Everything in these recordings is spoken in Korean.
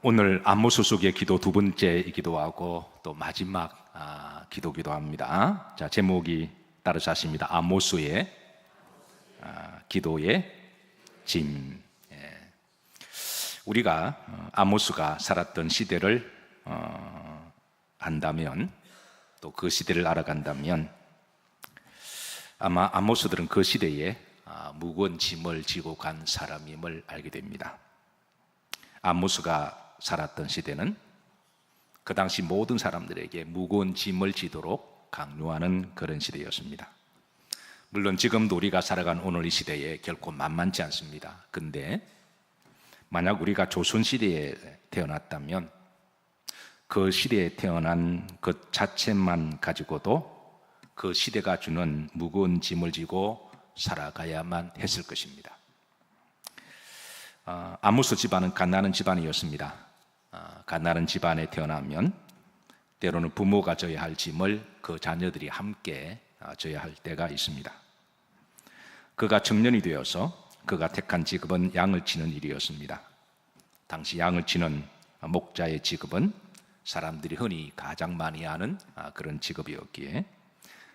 오늘 안모수 속의 기도 두 번째이기도 하고 또 마지막 기도기도 합니다. 제목이 따르시 하십니다. 안모수의 기도의 짐. 우리가 아모스가 살았던 시대를 안다면, 또 그 시대를 알아간다면 아마 아모스들은 그 시대에 무거운 짐을 지고 간 사람임을 알게 됩니다. 아모스가 살았던 시대는 그 당시 모든 사람들에게 무거운 짐을 지도록 강요하는 그런 시대였습니다. 물론 지금도 우리가 살아간 오늘 이 시대에 결코 만만치 않습니다. 근데 만약 우리가 조선시대에 태어났다면 그 시대에 태어난 것 자체만 가지고도 그 시대가 주는 무거운 짐을 지고 살아가야만 했을 것입니다. 아모스 집안은 갓나는 집안이었습니다. 갓나는 집안에 태어나면 때로는 부모가 져야 할 짐을 그 자녀들이 함께 져야 할 때가 있습니다. 그가 청년이 되어서 그가 택한 직업은 양을 치는 일이었습니다. 당시 양을 치는 목자의 직업은 사람들이 흔히 가장 많이 하는 그런 직업이었기에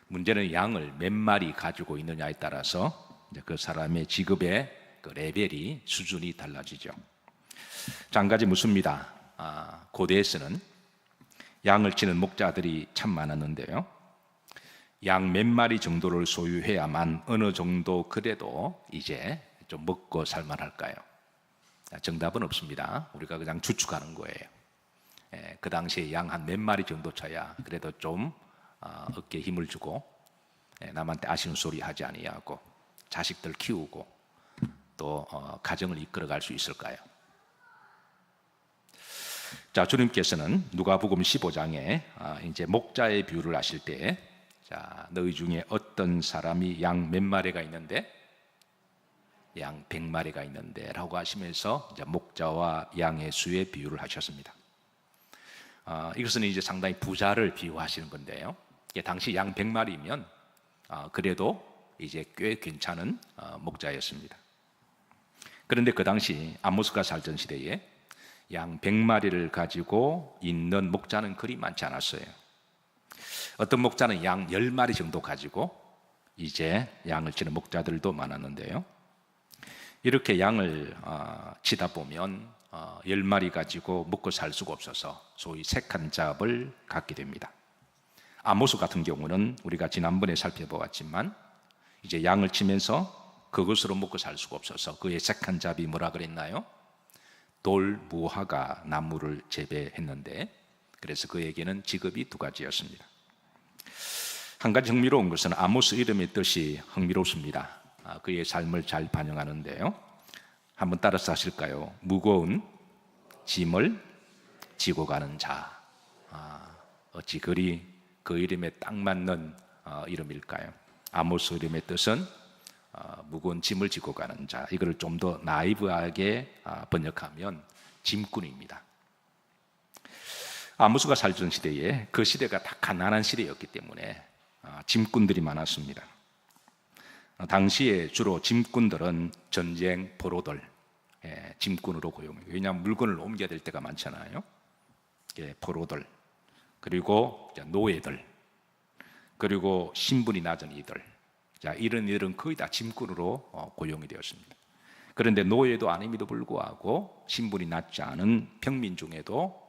문제는 양을 몇 마리 가지고 있느냐에 따라서 그 사람의 직업의 그 레벨이, 수준이 달라지죠. 한 가지 묻습니다. 고대에서는 양을 치는 목자들이 참 많았는데요, 양 몇 마리 정도를 소유해야만 어느 정도 그래도 이제 좀 먹고 살만할까요? 정답은 없습니다. 우리가 그냥 추측하는 거예요. 그 당시에 양 한 몇 마리 정도 쳐야 그래도 좀 어깨에 힘을 주고 남한테 아쉬운 소리 하지 아니하고 자식들 키우고 또 가정을 이끌어갈 수 있을까요? 주님께서는 누가복음 15장에 이제 목자의 비유를 하실 때, 너희 중에 어떤 사람이 양 몇 마리가 있는데? 양 100마리가 있는데 라고 하시면서 이제 목자와 양의 수의 비유를 하셨습니다. 이것은 이제 상당히 부자를 비유하시는 건데요, 당시 양 100마리면 그래도 이제 꽤 괜찮은 목자였습니다. 그런데 그 당시 아모스가 살던 시대에 양 100마리를 가지고 있는 목자는 그리 많지 않았어요. 어떤 목자는 양 10마리 정도 가지고 이제 양을 치는 목자들도 많았는데요, 이렇게 양을 치다 보면 10마리 가지고 먹고 살 수가 없어서 소위 색한 잡을 갖게 됩니다. 아모스 같은 경우는 우리가 지난번에 살펴보았지만 이제 양을 치면서 그것으로 먹고 살 수가 없어서 그의 색한 잡이 뭐라 그랬나요? 돌무화과 나무를 재배했는데, 그래서 그에게는 직업이 두 가지였습니다. 한 가지 흥미로운 것은 아모스 이름의 뜻이 흥미롭습니다. 그의 삶을 잘 반영하는데요, 한번 따라서 하실까요? 무거운 짐을 지고 가는 자. 어찌 그리 그 이름에 딱 맞는 이름일까요? 아모스 이름의 뜻은 무거운 짐을 지고 가는 자. 이걸 좀 더 나이브하게 번역하면 짐꾼입니다. 아모스가 살던 시대에 그 시대가 다 가난한 시대였기 때문에 짐꾼들이 많았습니다. 당시에 주로 짐꾼들은 전쟁 포로들, 짐꾼으로 고용해요. 왜냐하면 물건을 옮겨야 될 때가 많잖아요. 포로들, 그리고 노예들, 그리고 신분이 낮은 이들, 이런 이들은 거의 다 짐꾼으로 고용이 되었습니다. 그런데 노예도 아님에도 불구하고 신분이 낮지 않은 평민 중에도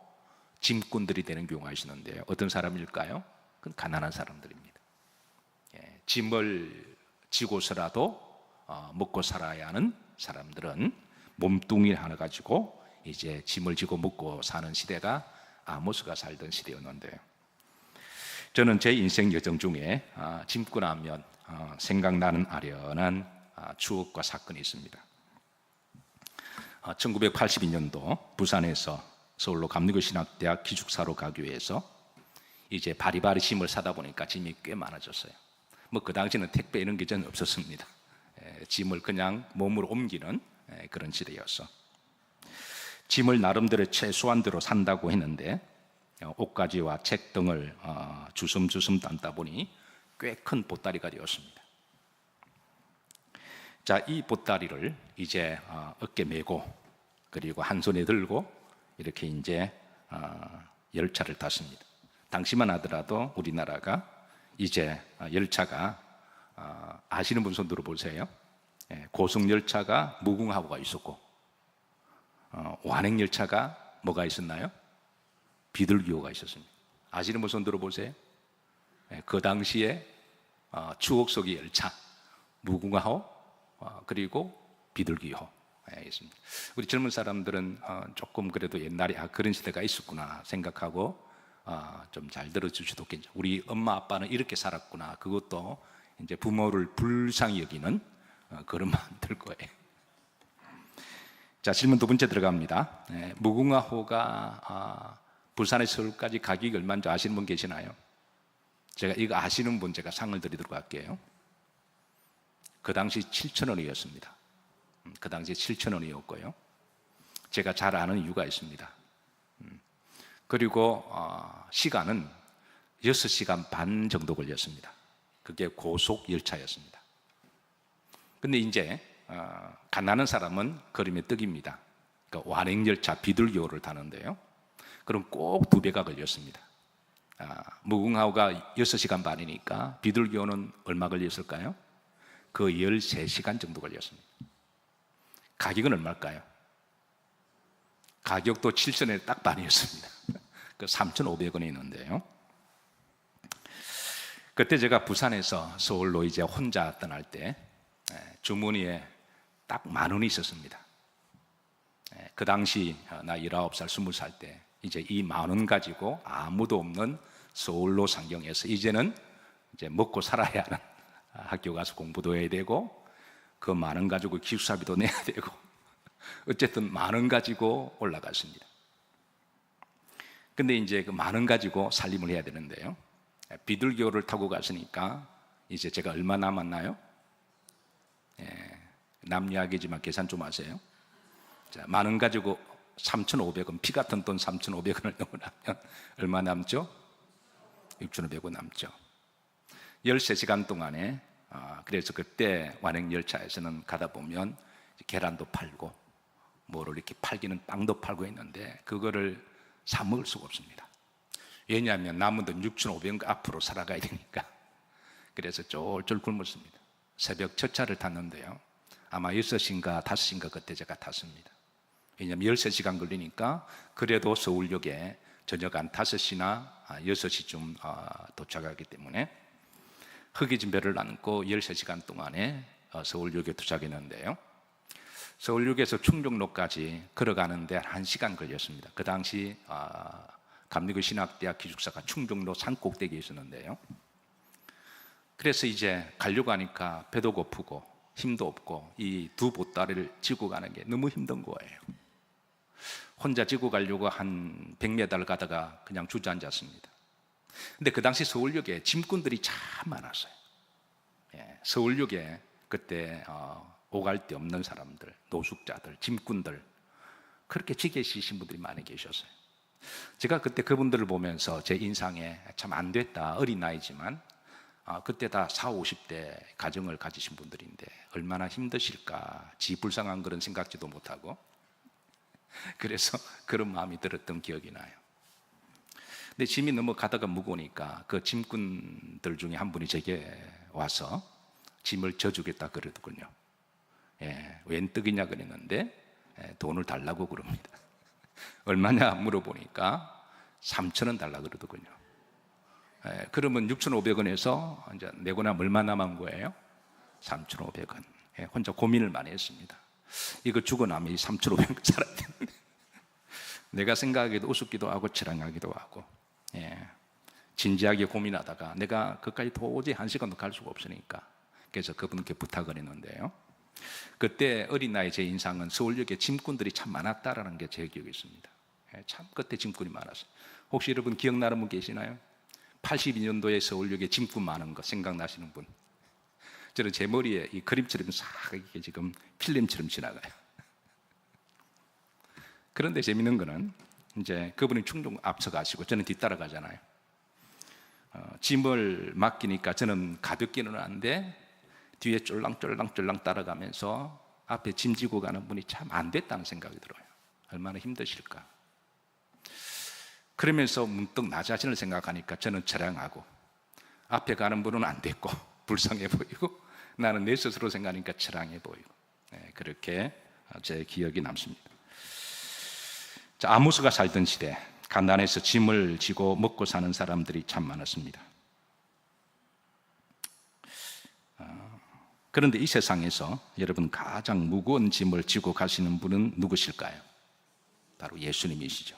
짐꾼들이 되는 경우가 있었는데요, 어떤 사람일까요? 그건 가난한 사람들입니다. 짐을 지고서라도 먹고 살아야 하는 사람들은 몸뚱이 하나 가지고 이제 짐을 지고 먹고 사는 시대가 아모스가 살던 시대였는데요, 저는 제 인생 여정 중에 짐꾼하면 생각나는 아련한 추억과 사건이 있습니다. 1982년도 부산에서 서울로 감리교신학대학 기숙사로 가기 위해서 이제 바리바리 짐을 사다 보니까 짐이 꽤 많아졌어요. 그 당시에는 택배 이런 게 전혀 없었습니다. 짐을 그냥 몸으로 옮기는 그런 시대였어. 짐을 나름대로 최소한대로 산다고 했는데 옷가지와 책 등을 주섬주섬 담다 보니 꽤 큰 보따리가 되었습니다. 이 보따리를 이제 어깨 메고 그리고 한 손에 들고 이렇게 이제 열차를 탔습니다. 당시만 하더라도 우리나라가 이제 열차가 아시는 분 손 들어보세요. 고속 열차가 무궁화호가 있었고 완행 열차가 뭐가 있었나요? 비둘기호가 있었습니다. 아시는 분 손 들어보세요. 그 당시에 추억 속의 열차 무궁화호 그리고 비둘기호 있습니다. 우리 젊은 사람들은 조금 그래도 옛날에 그런 시대가 있었구나 생각하고 좀 잘 들어주셔도 좋겠죠. 우리 엄마 아빠는 이렇게 살았구나. 그것도 이제 부모를 불쌍히 여기는 그런 마음 들 거예요. 자, 질문 두 번째 들어갑니다. 무궁화호가 부산에서 서울까지 가격이 얼마인지 아시는 분 계시나요? 제가 이거 아시는 분 제가 상을 드리도록 할게요. 그 당시 7,000원이었습니다. 그 당시에 7,000원이었고요. 제가 잘 아는 이유가 있습니다. 그리고 시간은 6시간 반 정도 걸렸습니다. 그게 고속 열차였습니다. 근데 이제 가난한 사람은 걸음의 떡입니다. 그러니까 완행열차 비둘기호를 타는데요. 그럼 꼭 2배가 걸렸습니다. 무궁화호가 6시간 반이니까 비둘기호는 얼마 걸렸을까요? 그 13시간 정도 걸렸습니다. 가격은 얼마일까요? 가격도 7,000원에 딱 반이었습니다. 그 3,500원이 있는데요. 그때 제가 부산에서 서울로 이제 혼자 떠날 때 주머니에 딱 10,000원이 있었습니다. 그 당시 나 19살, 20살 때 이제 이 10,000원 가지고 아무도 없는 서울로 상경해서 이제는 이제 먹고 살아야 하는 학교 가서 공부도 해야 되고 그 10,000원 가지고 기숙사비도 내야 되고 어쨌든 10,000원 가지고 올라갔습니다. 근데 이제 그 10,000원 가지고 살림을 해야 되는데요. 비둘기호를 타고 갔으니까 이제 제가 얼마 남았나요? 남 이야기지만 계산 좀 하세요. 자, 10,000원 가지고 3,500원, 피 같은 돈 3,500원을 넣으면 얼마 남죠? 6,500원 남죠. 13시간 동안에 그래서 그때 완행열차에서는 가다 보면 계란도 팔고 뭐를 이렇게 팔기는 빵도 팔고 했는데 그거를 사 먹을 수가 없습니다. 왜냐하면 남은 돈 6,500원 앞으로 살아가야 되니까. 그래서 쫄쫄 굶었습니다. 새벽 첫 차를 탔는데요. 아마 6시인가 5시인가 그때 제가 탔습니다. 왜냐하면 13시간 걸리니까 그래도 서울역에 저녁 한 5시나 6시쯤 도착하기 때문에 흑이진 배를 안고 13시간 동안에 서울역에 도착했는데요. 서울역에서 충정로까지 걸어가는데 1시간 걸렸습니다. 그 당시 감리교 신학대학 기숙사가 충정로 산 꼭대기에 있었는데요. 그래서 이제 가려고 하니까 배도 고프고 힘도 없고 이 두 보따리를 지고 가는 게 너무 힘든 거예요. 혼자 지고 가려고 한 100m를 가다가 그냥 주저앉았습니다. 근데 그 당시 서울역에 짐꾼들이 참 많았어요. 서울역에 그때 오갈 데 없는 사람들, 노숙자들, 짐꾼들 그렇게 지게 지신 분들이 많이 계셨어요. 제가 그때 그분들을 보면서 제 인상에 참 안 됐다, 어린 나이지만 그때 다 40, 50대 가정을 가지신 분들인데 얼마나 힘드실까, 지 불쌍한 그런 생각지도 못하고 그래서 그런 마음이 들었던 기억이 나요. 근데 짐이 너무 가다가 무거우니까 그 짐꾼들 중에 한 분이 제게 와서 짐을 져주겠다 그러더군요. 웬 떡이냐 그랬는데 돈을 달라고 그럽니다. 얼마냐 물어보니까 3,000원 달라고 그러더군요. 그러면 6,500원에서 이제 내고 나면 얼마 남은 거예요? 3,500원. 혼자 고민을 많이 했습니다. 이거 주고 나면 이 3,500원 살아야 되는데 내가 생각하기도 우습기도 하고 치랑하기도 하고 진지하게 고민하다가 내가 그까지 도저히 1시간도 갈 수가 없으니까 그래서 그분께 부탁을 했는데요. 그때 어린 나이 제 인상은 서울역에 짐꾼들이 참 많았다라는 게 제 기억에 있습니다. 참 그때 짐꾼이 많았어요. 혹시 여러분 기억나는 분 계시나요? 82년도에 서울역에 짐꾼 많은 거 생각나시는 분? 저는 제 머리에 이 그림처럼 싹 이게 지금 필름처럼 지나가요. 그런데 재밌는 거는 이제 그분이 충동 앞서가시고 저는 뒤따라가잖아요. 짐을 맡기니까 저는 가볍게는 한데 뒤에 쫄랑쫄랑 따라가면서 앞에 짐 지고 가는 분이 참 안 됐다는 생각이 들어요. 얼마나 힘드실까. 그러면서 문득 나 자신을 생각하니까 저는 처량하고 앞에 가는 분은 안 됐고 불쌍해 보이고 나는 내 스스로 생각하니까 처량해 보이고, 그렇게 제 기억이 남습니다. 자, 아모스가 살던 시대 가나안에서 짐을 지고 먹고 사는 사람들이 참 많았습니다. 그런데 이 세상에서 여러분 가장 무거운 짐을 지고 가시는 분은 누구실까요? 바로 예수님이시죠.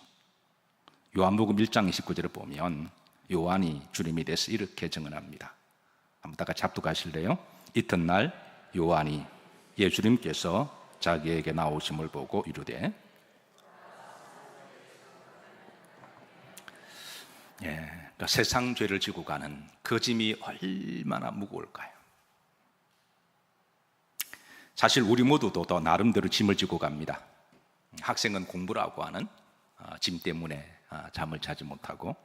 요한복음 1장 29절을 보면 요한이 주님에 대해서 이렇게 증언합니다. 한번 다 같이 합독하실래요? 이튿날 요한이 예수님께서 자기에게 나오심을 보고 이르되, 그러니까 세상 죄를 지고 가는 그 짐이 얼마나 무거울까요? 사실 우리 모두도 더 나름대로 짐을 지고 갑니다. 학생은 공부라고 하는 짐 때문에 잠을 자지 못하고,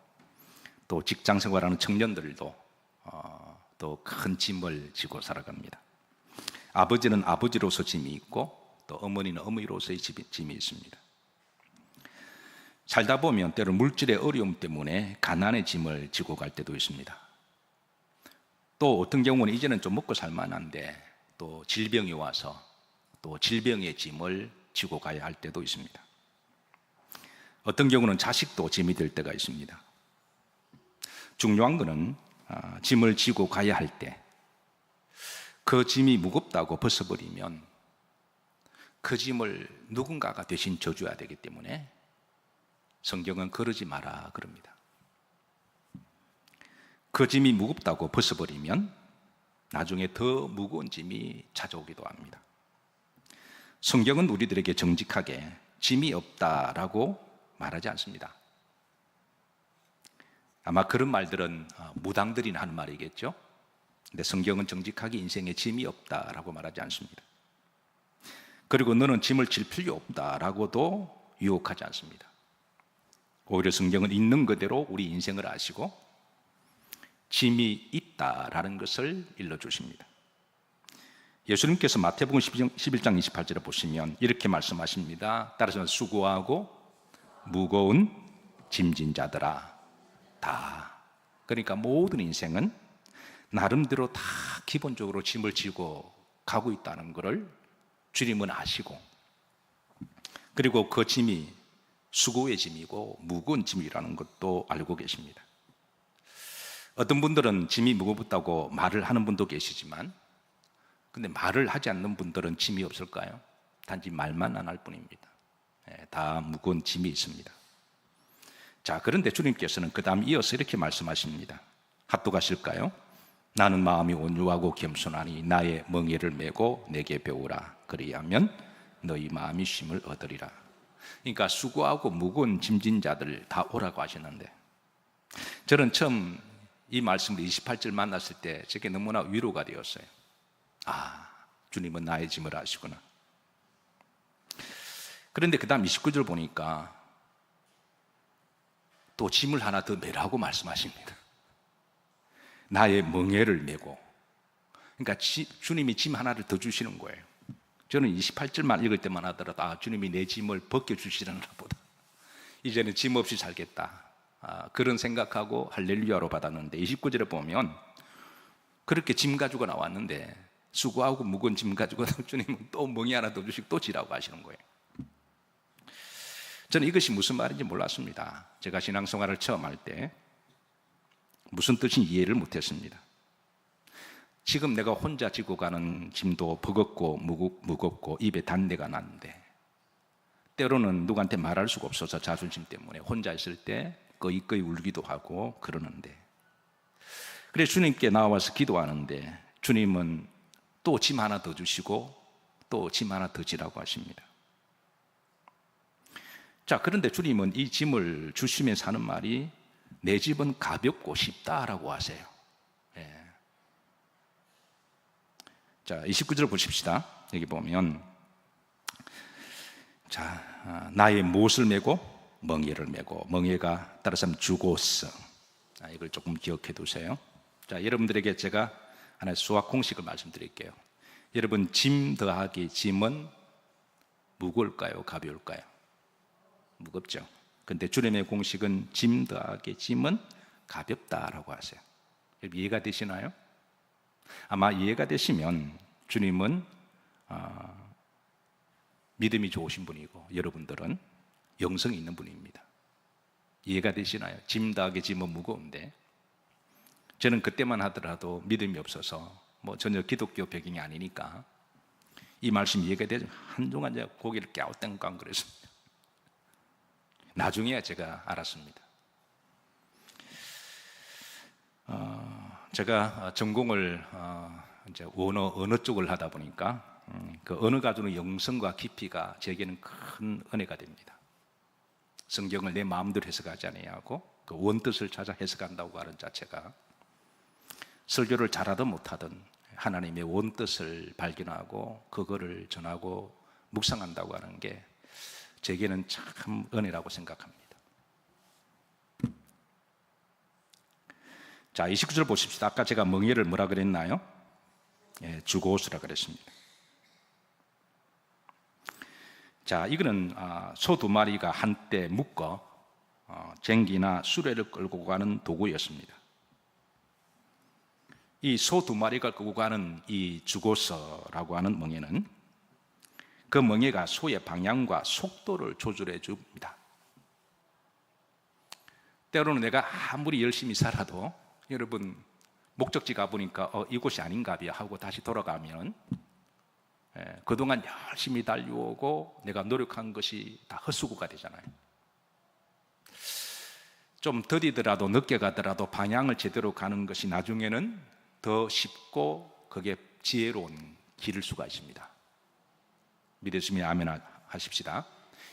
또 직장 생활하는 청년들도 또 큰 짐을 지고 살아갑니다. 아버지는 아버지로서 짐이 있고 또 어머니는 어머니로서의 짐이 있습니다. 살다 보면 때로 물질의 어려움 때문에 가난의 짐을 지고 갈 때도 있습니다. 또 어떤 경우는 이제는 좀 먹고 살만한데 또 질병이 와서 또 질병의 짐을 지고 가야 할 때도 있습니다. 어떤 경우는 자식도 짐이 될 때가 있습니다. 중요한 것은 짐을 지고 가야 할 때 그 짐이 무겁다고 벗어버리면 그 짐을 누군가가 대신 져줘야 되기 때문에 성경은 그러지 마라 그럽니다. 그 짐이 무겁다고 벗어버리면 나중에 더 무거운 짐이 찾아오기도 합니다. 성경은 우리들에게 정직하게 짐이 없다라고 말하지 않습니다. 아마 그런 말들은 무당들이나 하는 말이겠죠. 근데 성경은 정직하게 인생에 짐이 없다라고 말하지 않습니다. 그리고 너는 짐을 질 필요 없다라고도 유혹하지 않습니다. 오히려 성경은 있는 그대로 우리 인생을 아시고 짐이 있다라는 것을 일러주십니다. 예수님께서 마태복음 11장 28절에 보시면 이렇게 말씀하십니다. 따라서 수고하고 무거운 짐진 자들아 다. 그러니까 모든 인생은 나름대로 다 기본적으로 짐을 지고 가고 있다는 것을 주님은 아시고, 그리고 그 짐이 수고의 짐이고 무거운 짐이라는 것도 알고 계십니다. 어떤 분들은 짐이 무겁다고 말을 하는 분도 계시지만, 근데 말을 하지 않는 분들은 짐이 없을까요? 단지 말만 안 할 뿐입니다. 다 무거운 짐이 있습니다. 자, 그런데 주님께서는 그 다음 이어서 이렇게 말씀하십니다. 합독하실까요? 나는 마음이 온유하고 겸손하니 나의 멍에를 메고 내게 배우라. 그리하면 너희 마음이 쉼을 얻으리라. 그러니까 수고하고 무거운 짐진 자들 다 오라고 하시는데, 저는 처음 이 말씀을 28절 만났을 때 제게 너무나 위로가 되었어요. 아, 주님은 나의 짐을 아시구나. 그런데 그 다음 29절 보니까 또 짐을 하나 더 메라고 말씀하십니다. 나의 멍에를 메고. 그러니까 주님이 짐 하나를 더 주시는 거예요. 저는 28절만 읽을 때만 하더라도 주님이 내 짐을 벗겨주시려나 보다, 이제는 짐 없이 살겠다, 그런 생각하고 할렐루야로 받았는데, 29절에 보면 그렇게 짐 가지고 나왔는데 수고하고 무거운 짐 가지고 주님은 또 멍에 하나 더 주시고 또 지라고 하시는 거예요. 저는 이것이 무슨 말인지 몰랐습니다. 제가 신앙생활을 처음 할 때 무슨 뜻인지 이해를 못했습니다. 지금 내가 혼자 지고 가는 짐도 버겁고 무겁고 입에 단내가 나는데, 때로는 누구한테 말할 수가 없어서 자존심 때문에 혼자 있을 때 꺼이꺼이 울기도 하고 그러는데, 그래서 주님께 나와서 기도하는데 주님은 또 짐 하나 더 주시고 또 짐 하나 더 지라고 하십니다. 자, 그런데 주님은 이 짐을 주시면서 하는 말이 내 짐은 가볍고 쉽다라고 하세요. 자, 29절 보십시다. 여기 보면, 자, 나의 못을 메고 멍에를 메고, 멍에가 따라서 주고서, 이걸 조금 기억해 두세요. 자, 여러분들에게 제가 하나의 수학 공식을 말씀드릴게요. 여러분, 짐 더하기 짐은 무거울까요? 가벼울까요? 무겁죠. 근데 주님의 공식은 짐 더하기 짐은 가볍다라고 하세요. 이해가 되시나요? 아마 이해가 되시면 주님은 믿음이 좋으신 분이고 여러분들은 영성이 있는 분입니다. 이해가 되시나요? 짐 더하기 짐은 무거운데 저는 그때만 하더라도 믿음이 없어서 전혀 기독교 배경이 아니니까 이 말씀 이해가 되죠. 한동안 제가 고개를 갸우뚱깡 그랬습니다. 나중에야 제가 알았습니다. 제가 전공을 이제 언어 쪽을 하다 보니까 그 언어가 주는 영성과 깊이가 제게는 큰 은혜가 됩니다. 성경을 내 마음대로 해석하지 아니하고 그 원뜻을 찾아 해석한다고 하는 자체가 설교를 잘하든 못하든 하나님의 원뜻을 발견하고 그거를 전하고 묵상한다고 하는 게 제게는 참 은혜라고 생각합니다. 자, 29절 보십시다. 아까 제가 멍에를 뭐라 그랬나요? 주고스라 그랬습니다. 자, 이거는 소 두 마리가 한때 묶어 쟁기나 수레를 끌고 가는 도구였습니다. 이 소 두 마리가 끌고 가는 이 주고서라고 하는 멍에는 그 멍에가 소의 방향과 속도를 조절해 줍니다. 때로는 내가 아무리 열심히 살아도 여러분 목적지 가보니까 이곳이 아닌가 봐 하고 다시 돌아가면 그동안 열심히 달려오고 내가 노력한 것이 다 헛수고가 되잖아요. 좀 더디더라도 늦게 가더라도 방향을 제대로 가는 것이 나중에는 더 쉽고 그게 지혜로운 길일 수가 있습니다. 믿으시면 아멘 하십시다.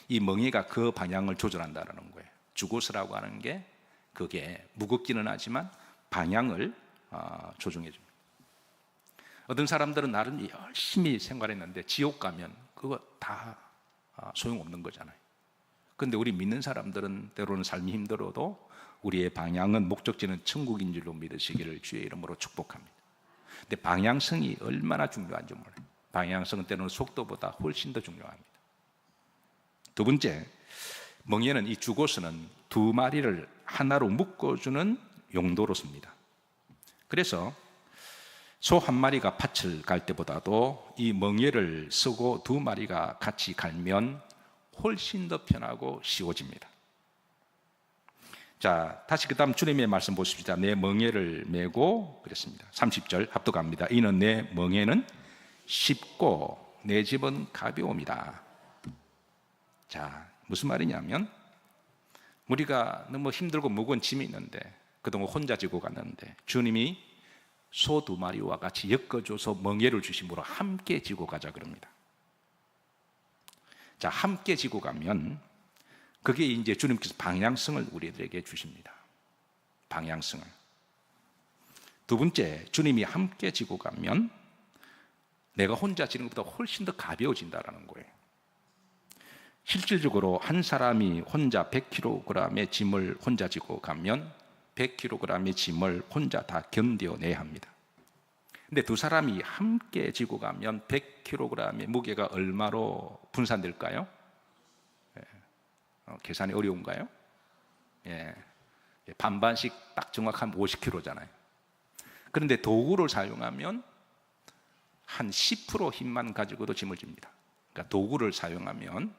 이 멍에가 그 방향을 조절한다는 거예요. 주고서라고 하는 게 그게 무겁기는 하지만 방향을 조정해 줍니다. 어떤 사람들은 나름 열심히 생활했는데 지옥 가면 그거 다 소용없는 거잖아요. 그런데 우리 믿는 사람들은 때로는 삶이 힘들어도 우리의 방향은 목적지는 천국인 줄로 믿으시기를 주의 이름으로 축복합니다. 근데 방향성이 얼마나 중요한지 몰라요. 방향성은 때로는 속도보다 훨씬 더 중요합니다. 두 번째, 멍에는 이 주고서는 두 마리를 하나로 묶어주는 용도로 씁니다. 그래서 소 한 마리가 밭을 갈 때보다도 이 멍에를 쓰고 두 마리가 같이 갈면 훨씬 더 편하고 쉬워집니다. 자, 다시 그 다음 주님의 말씀 보십시다. 내 멍에를 메고 그랬습니다. 30절 합독합니다. 이는 내 멍에는 쉽고 내 집은 가벼움이다. 자, 무슨 말이냐면 우리가 너무 힘들고 무거운 짐이 있는데 그동안 혼자 지고 갔는데 주님이 소 두 마리와 같이 엮어줘서 멍에를 주심으로 함께 지고 가자 그럽니다. 자, 함께 지고 가면 그게 이제 주님께서 방향성을 우리들에게 주십니다. 방향성을. 두 번째, 주님이 함께 지고 가면 내가 혼자 지는 것보다 훨씬 더 가벼워진다는 거예요. 실질적으로 한 사람이 혼자 100kg의 짐을 혼자 지고 가면 100kg의 짐을 혼자 다 견뎌내야 합니다. 근데 두 사람이 함께 지고 가면 100kg의 무게가 얼마로 분산될까요? 계산이 어려운가요? 반반씩 딱 정확하면 50kg잖아요. 그런데 도구를 사용하면 한 10% 힘만 가지고도 짐을 집니다. 그러니까 도구를 사용하면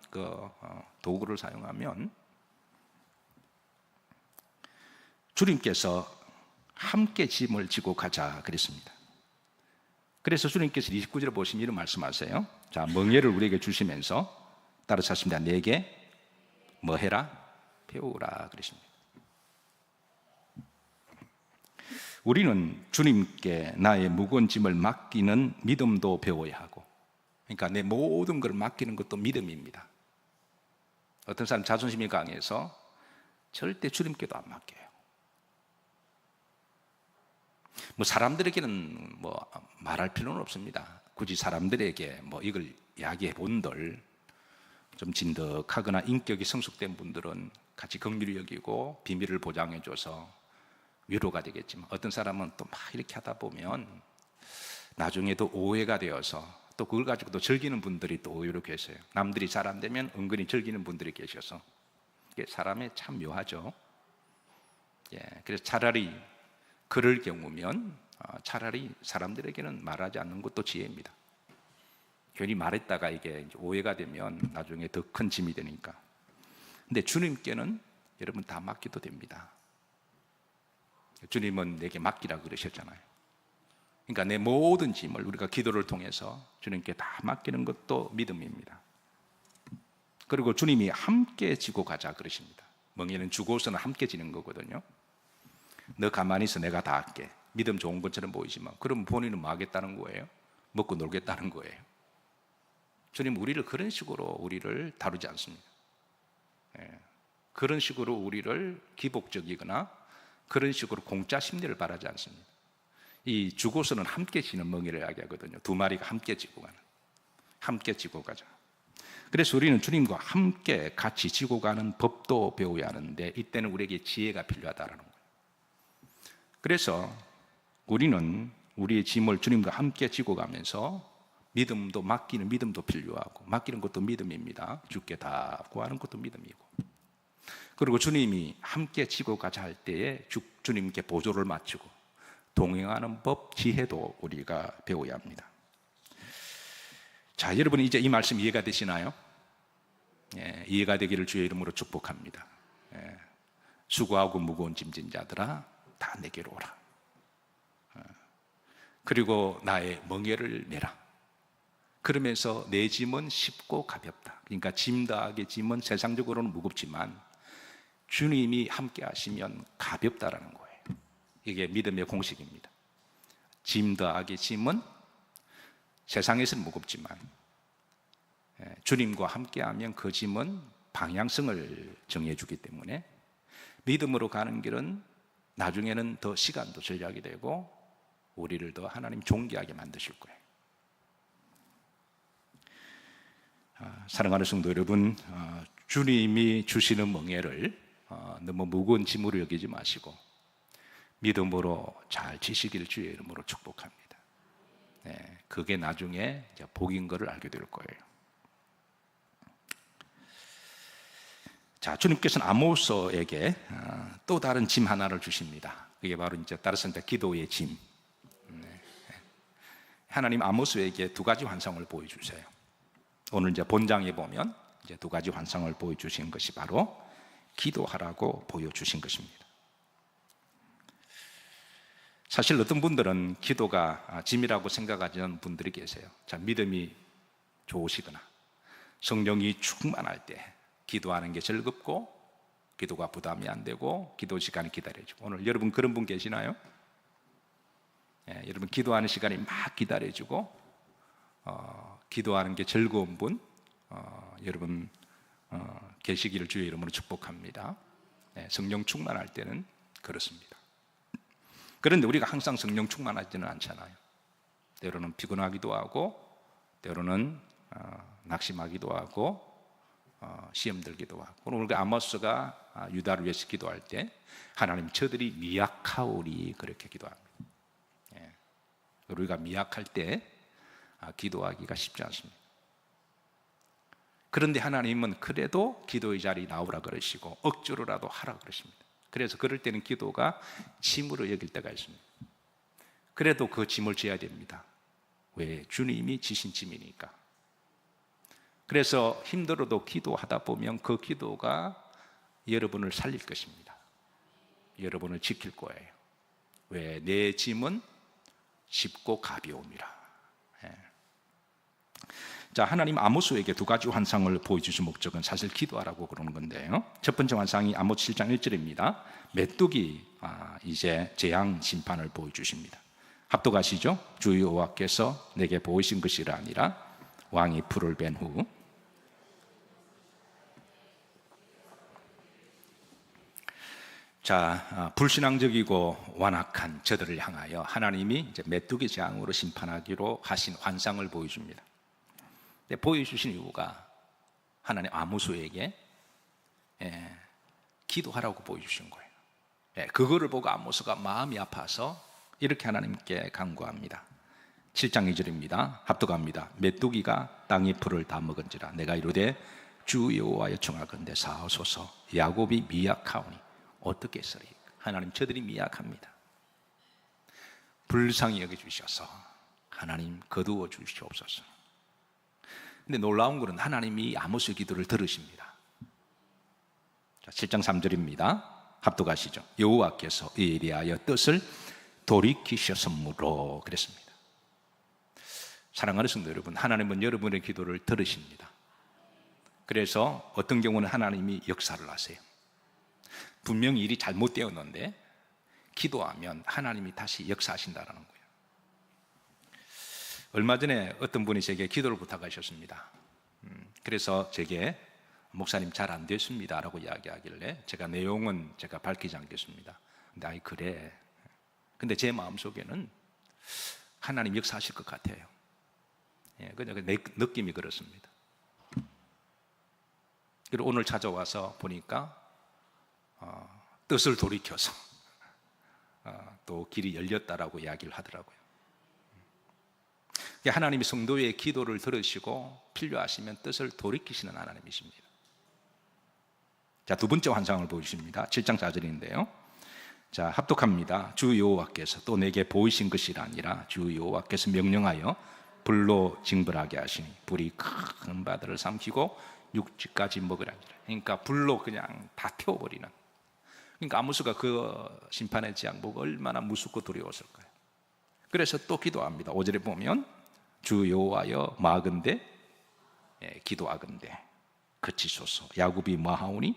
주님께서 함께 짐을 지고 가자 그랬습니다. 그래서 주님께서 29절에 보시면 이런 말씀하세요. 자, 멍에를 우리에게 주시면서 따라 찾습니다. 내게 뭐 해라? 배우라 그러십니다. 우리는 주님께 나의 무거운 짐을 맡기는 믿음도 배워야 하고, 그러니까 내 모든 걸 맡기는 것도 믿음입니다. 어떤 사람 자존심이 강해서 절대 주님께도 안 맡겨요. 사람들에게는 말할 필요는 없습니다. 굳이 사람들에게 이걸 이야기해 본들 좀 진득하거나 인격이 성숙된 분들은 같이 긍휼히 여기고 비밀을 보장해줘서 위로가 되겠지만 어떤 사람은 또 막 이렇게 하다 보면 나중에도 오해가 되어서 또 그걸 가지고 또 즐기는 분들이 또 의외로 계세요. 남들이 잘 안 되면 은근히 즐기는 분들이 계셔서 이게 사람의 참 묘하죠. 그래서 차라리 그럴 경우면 차라리 사람들에게는 말하지 않는 것도 지혜입니다. 괜히 말했다가 이게 오해가 되면 나중에 더 큰 짐이 되니까. 근데 주님께는 여러분 다 맡겨도 됩니다. 주님은 내게 맡기라 그러셨잖아요. 그러니까 내 모든 짐을 우리가 기도를 통해서 주님께 다 맡기는 것도 믿음입니다. 그리고 주님이 함께 지고 가자 그러십니다. 멍에는 주고서는 함께 지는 거거든요. 너 가만히 있어, 내가 다 할게. 믿음 좋은 것처럼 보이지만 그럼 본인은 뭐 하겠다는 거예요? 먹고 놀겠다는 거예요. 주님 우리를 그런 식으로 우리를 다루지 않습니다. 그런 식으로 우리를 기복적이거나 그런 식으로 공짜 심리를 바라지 않습니다. 이 주고서는 함께 지는 멍에를 이야기하거든요. 두 마리가 함께 지고 가는, 함께 지고 가자. 그래서 우리는 주님과 함께 같이 지고 가는 법도 배워야 하는데 이때는 우리에게 지혜가 필요하다는 거예요. 그래서 우리는 우리의 짐을 주님과 함께 지고 가면서 믿음도, 맡기는 믿음도 필요하고, 맡기는 것도 믿음입니다. 주께 다 구하는 것도 믿음이고, 그리고 주님이 함께 지고 가자 할 때에 주님께 보조를 맞추고 동행하는 법, 지혜도 우리가 배워야 합니다. 자, 여러분 이제 이 말씀 이해가 되시나요? 이해가 되기를 주의 이름으로 축복합니다. 수고하고 무거운 짐진 자들아 다 내게로 오라. 그리고 나의 멍에를 내라. 그러면서 내 짐은 쉽고 가볍다. 그러니까 짐 더하기 짐은 세상적으로는 무겁지만 주님이 함께 하시면 가볍다라는 거예요. 이게 믿음의 공식입니다. 짐 더하기 짐은 세상에서는 무겁지만 주님과 함께하면 그 짐은 방향성을 정해주기 때문에 믿음으로 가는 길은 나중에는 더 시간도 절약이 되고 우리를 더 하나님 존귀하게 만드실 거예요. 사랑하는 성도 여러분, 주님이 주시는 멍에를 너무 무거운 짐으로 여기지 마시고 믿음으로 잘 지시길 주의 이름으로 축복합니다. 그게 나중에 복인 것을 알게 될 거예요. 자, 주님께서는 아모스에게 또 다른 짐 하나를 주십니다. 그게 바로 이제 따라서 기도의 짐. 하나님 아모스에게 두 가지 환상을 보여주세요. 오늘 이제 본장에 보면 이제 두 가지 환상을 보여주신 것이 바로 기도하라고 보여주신 것입니다. 사실 어떤 분들은 기도가 짐이라고 생각하는 분들이 계세요. 자, 믿음이 좋으시거나 성령이 충만할 때 기도하는 게 즐겁고 기도가 부담이 안 되고 기도 시간이 기다려지고, 오늘 여러분 그런 분 계시나요? 여러분 기도하는 시간이 막 기다려지고 기도하는 게 즐거운 분 여러분 계시기를 주의 이름으로 축복합니다. 성령 충만할 때는 그렇습니다. 그런데 우리가 항상 성령 충만하지는 않잖아요. 때로는 피곤하기도 하고 때로는 낙심하기도 하고 시험 들기도 하고. 오늘 아모스가 유다를 위해서 기도할 때 하나님 저들이 미약하오리 그렇게 기도합니다. 우리가 미약할 때 기도하기가 쉽지 않습니다. 그런데 하나님은 그래도 기도의 자리에 나오라 그러시고 억지로라도 하라 그러십니다. 그래서 그럴 때는 기도가 짐으로 여길 때가 있습니다. 그래도 그 짐을 져야 됩니다. 왜? 주님이 지신 짐이니까. 그래서 힘들어도 기도하다 보면 그 기도가 여러분을 살릴 것입니다. 여러분을 지킬 거예요. 왜? 내 짐은 쉽고 가벼움이라. 자, 하나님 아모스에게 두 가지 환상을 보여주신 목적은 사실 기도하라고 그러는 건데요. 첫 번째 환상이 아모스 7장 1절입니다. 메뚜기 이제 재앙 심판을 보여주십니다. 합독하시죠. 주 여호와께서 내게 보이신 것이 아니라 왕이 풀을 벤 후 자, 불신앙적이고 완악한 저들을 향하여 하나님이 이제 메뚜기 재앙으로 심판하기로 하신 환상을 보여줍니다. 보여주신 이유가 하나님 아모스에게 기도하라고 보여주신 거예요. 그거를 보고 아모스가 마음이 아파서 이렇게 하나님께 간구합니다. 7장 2절입니다. 합독합니다. 메뚜기가 땅의 풀을 다 먹은지라 내가 이르되 주 여호와여 청하건대 사하소서. 야곱이 미약하오니 어떻게 쓰리까? 하나님, 저들이 미약합니다. 불쌍히 여겨주셔서 하나님 거두어 주시옵소서. 근데 놀라운 것은 하나님이 아모스의 기도를 들으십니다. 자, 7장 3절입니다. 합독하시죠. 여호와께서 이에 대하여 뜻을 돌이키셨으므로 그랬습니다. 사랑하는 성도 여러분, 하나님은 여러분의 기도를 들으십니다. 그래서 어떤 경우는 하나님이 역사를 하세요. 분명히 일이 잘못되었는데 기도하면 하나님이 다시 역사하신다는 거예요. 얼마 전에 어떤 분이 제게 기도를 부탁하셨습니다. 그래서 제게 목사님 잘 안 됐습니다 라고 이야기하길래 제가 내용은 제가 밝히지 않겠습니다. 근데 아이 그래. 근데 제 마음속에는 하나님 역사하실 것 같아요. 그냥 내 느낌이 그렇습니다. 그리고 오늘 찾아와서 보니까 뜻을 돌이켜서 또 길이 열렸다라고 이야기를 하더라고요. 하나님이 성도의 기도를 들으시고 필요하시면 뜻을 돌이키시는 하나님이십니다. 자, 두 번째 환상을 보여주십니다. 7장 4절인데요. 자, 합독합니다. 주 여호와께서 또 내게 보이신 것이 아니라 주 여호와께서 명령하여 불로 징벌하게 하시니 불이 큰 바다를 삼키고 육지까지 먹으라. 그러니까 불로 그냥 다 태워버리는. 그러니까 아모스가 그 심판의 재앙 보고 얼마나 무섭고 두려웠을까요? 그래서 또 기도합니다. 5절에 보면 주 여호와여 마건대 기도하건대 그치소서. 야곱이 마하오니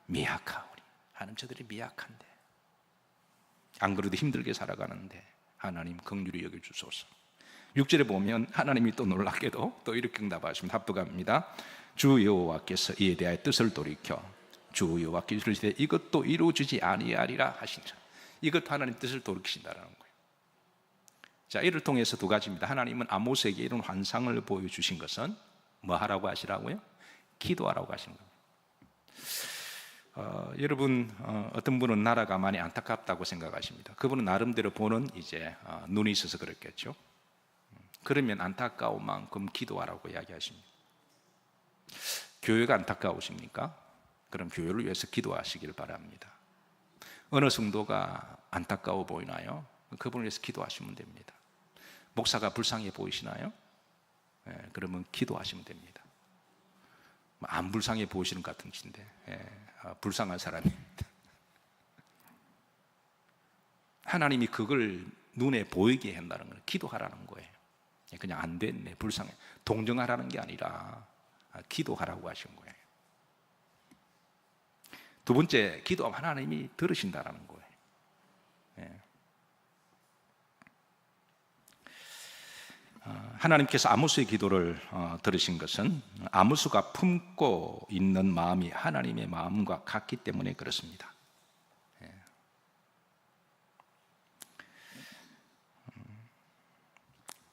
미약하오니. 하나님, 저들이 미약한데, 안 그래도 힘들게 살아가는데 하나님 긍휼히 여겨주소서. 6절에 보면 하나님이 또 놀랍게도 또 이렇게 응답하십니다. 합독합니다. 주 여호와께서 이에 대하여 뜻을 돌이켜 주 여호와께서 이르시되 이것도 이루어지지 아니하리라 하신다. 이것도 하나님 뜻을 돌이키신다라는 거예요. 자, 이를 통해서 두 가지입니다. 하나님은 아모스에게 이런 환상을 보여주신 것은 뭐 하라고 하시라고요? 기도하라고 하신 겁니다. 여러분, 어떤 분은 나라가 많이 안타깝다고 생각하십니다. 그분은 나름대로 보는 이제 눈이 있어서 그렇겠죠. 그러면 안타까운 만큼 기도하라고 이야기하십니다. 교회가 안타까우십니까? 그럼 교회를 위해서 기도하시길 바랍니다. 어느 성도가 안타까워 보이나요? 그분을 위해서 기도하시면 됩니다. 목사가 불쌍해 보이시나요? 그러면 기도하시면 됩니다. 안 불쌍해 보이시는 것 같은데 불쌍한 사람입니다. 하나님이 그걸 눈에 보이게 한다는 건 기도하라는 거예요. 그냥 안 됐네, 불쌍해, 동정하라는 게 아니라 기도하라고 하신 거예요. 두 번째, 기도하면 하나님이 들으신다라는 거예요. 하나님께서 아모스의 기도를 들으신 것은 아모스가 품고 있는 마음이 하나님의 마음과 같기 때문에 그렇습니다.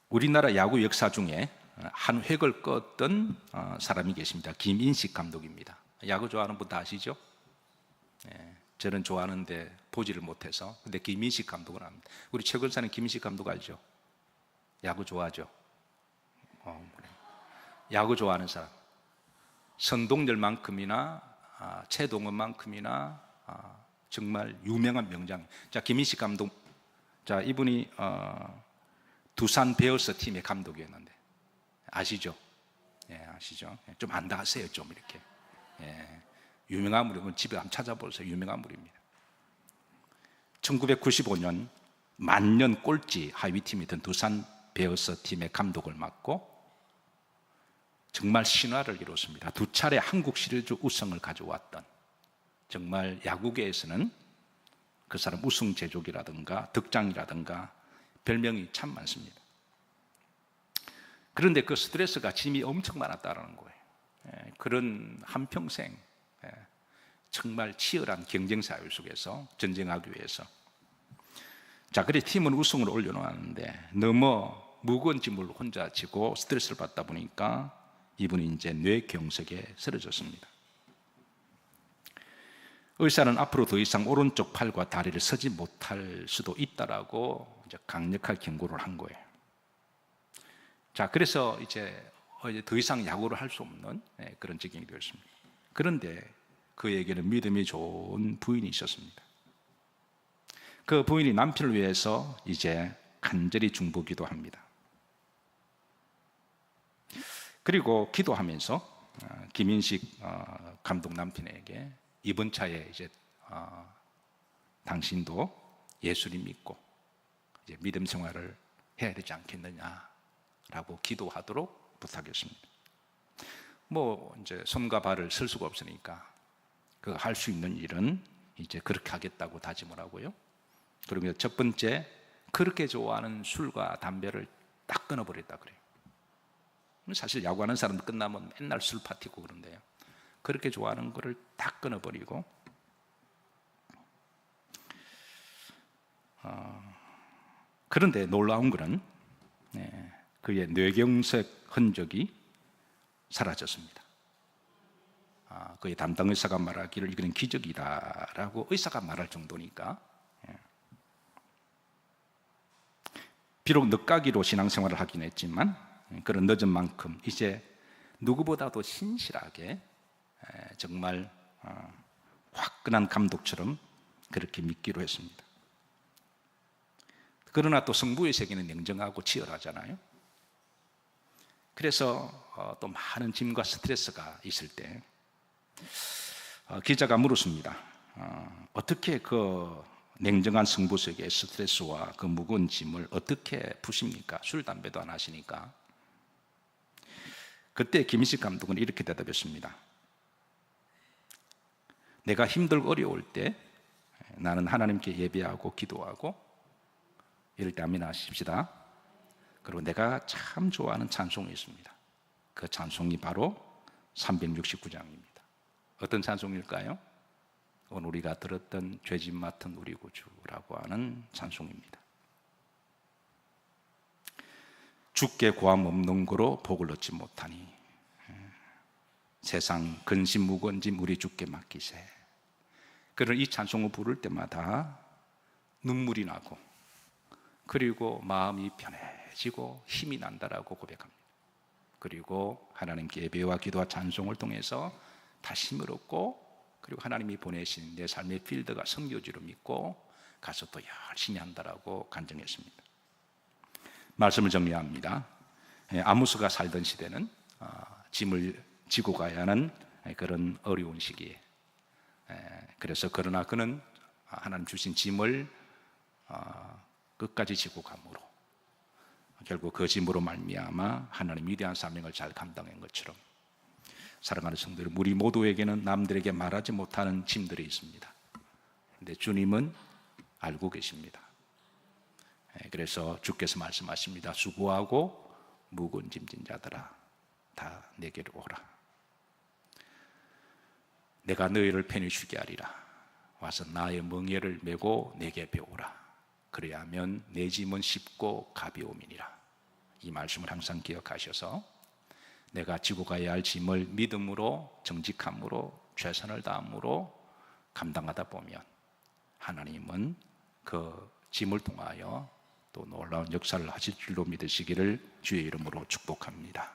우리나라 야구 역사 중에 한 획을 껐던 사람이 계십니다. 김인식 감독입니다. 야구 좋아하는 분 다 아시죠? 저는 좋아하는데 보지를 못해서. 근데 김인식 감독을 압니다. 우리 최근사는 김인식 감독 알죠? 야구 좋아하죠? 야구 좋아하는 사람, 선동열만큼이나 최동원만큼이나 정말 유명한 명장. 자, 김인식 감독, 자, 이분이 두산 베어스 팀의 감독이었는데 아시죠? 아시죠? 좀 안다 하세요, 좀 이렇게. 유명한 물이면 집에 한번 찾아보세요. 유명한 물입니다. 1995년 만년 꼴찌 하위팀이던 두산 베어스 팀의 감독을 맡고 정말 신화를 이뤘습니다. 두 차례 한국 시리즈 우승을 가져왔던, 정말 야구계에서는 그 사람 우승 제조기라든가 덕장이라든가 별명이 참 많습니다. 그런데 그 스트레스가 짐이 엄청 많았다는 거예요. 그런 한평생 정말 치열한 경쟁 사회 속에서 전쟁하기 위해서. 자, 그래서 팀은 우승을 올려놓았는데 너무 무거운 짐을 혼자 지고 스트레스를 받다 보니까 이분이 이제 뇌경색에 쓰러졌습니다. 의사는 앞으로 더 이상 오른쪽 팔과 다리를 서지 못할 수도 있다라고 이제 강력한 경고를 한 거예요. 자, 그래서 이제 이제 더 이상 야구를 할 수 없는 그런 지경이 되었습니다. 그런데 그에게는 믿음이 좋은 부인이 있었습니다. 그 부인이 남편을 위해서 이제 간절히 중보기도 합니다. 그리고 기도하면서 김인식 감독 남편에게 이번 차에 이제 당신도 예수님 믿고 이제 믿음 생활을 해야 되지 않겠느냐라고 기도하도록 부탁했습니다. 뭐 이제 손과 발을 쓸 수가 없으니까 그 할 수 있는 일은 이제 그렇게 하겠다고 다짐을 하고요. 그리고 첫 번째, 그렇게 좋아하는 술과 담배를 딱 끊어버렸다 그래요. 사실 야구하는 사람들 끝나면 맨날 술 파티고 그런데요, 그렇게 좋아하는 거를 딱 끊어버리고 그런데 놀라운 것은 그의 뇌경색 흔적이 사라졌습니다. 그의 담당 의사가 말하기를 이거는 기적이다라고 의사가 말할 정도니까. 비록 늦가기로 신앙생활을 하긴 했지만 그런 늦은 만큼 이제 누구보다도 신실하게 정말 화끈한 감독처럼 그렇게 믿기로 했습니다. 그러나 또 승부의 세계는 냉정하고 치열하잖아요. 그래서 또 많은 짐과 스트레스가 있을 때 기자가 물었습니다. 어떻게 그 냉정한 승부 세계의 스트레스와 그 무거운 짐을 어떻게 푸십니까? 술, 담배도 안 하시니까. 그때 김인식 감독은 이렇게 대답했습니다. 내가 힘들고 어려울 때 나는 하나님께 예배하고 기도하고 이럴 때 아멘 하십시다. 그리고 내가 참 좋아하는 찬송이 있습니다. 그 찬송이 바로 369장입니다. 어떤 찬송일까요? 오늘 우리가 들었던 죄짐 맡은 우리 구주라고 하는 찬송입니다. 주께 고함 없는 거로 복을 얻지 못하니 세상 근심 무거운 짐 우리 주께 맡기세. 그런 이 찬송을 부를 때마다 눈물이 나고 그리고 마음이 편해지고 힘이 난다라고 고백합니다. 그리고 하나님께 예배와 기도와 찬송을 통해서 다시 힘을 얻고 그리고 하나님이 보내신 내 삶의 필드가 성교지로 믿고 가서 또 열심히 한다라고 간증했습니다. 말씀을 정리합니다. 아무스가 살던 시대는 짐을 지고 가야 하는 그런 어려운 시기에, 그래서 그러나 그는 하나님 주신 짐을 끝까지 지고 감으로 결국 그 짐으로 말미암아 하나님 위대한 사명을 잘 감당한 것처럼 사랑하는 성도들, 우리 모두에게는 남들에게 말하지 못하는 짐들이 있습니다. 그런데 주님은 알고 계십니다. 그래서 주께서 말씀하십니다. 수고하고 무거운 짐진 자들아 다 내게로 오라. 내가 너희를 편히 쉬게 하리라. 와서 나의 멍에를 메고 내게 배우라. 그래야 하면 내 짐은 쉽고 가벼움이니라. 이 말씀을 항상 기억하셔서 내가 지고 가야 할 짐을 믿음으로 정직함으로 최선을 다함으로 감당하다 보면 하나님은 그 짐을 통하여 또 놀라운 역사를 하실 줄로 믿으시기를 주의 이름으로 축복합니다.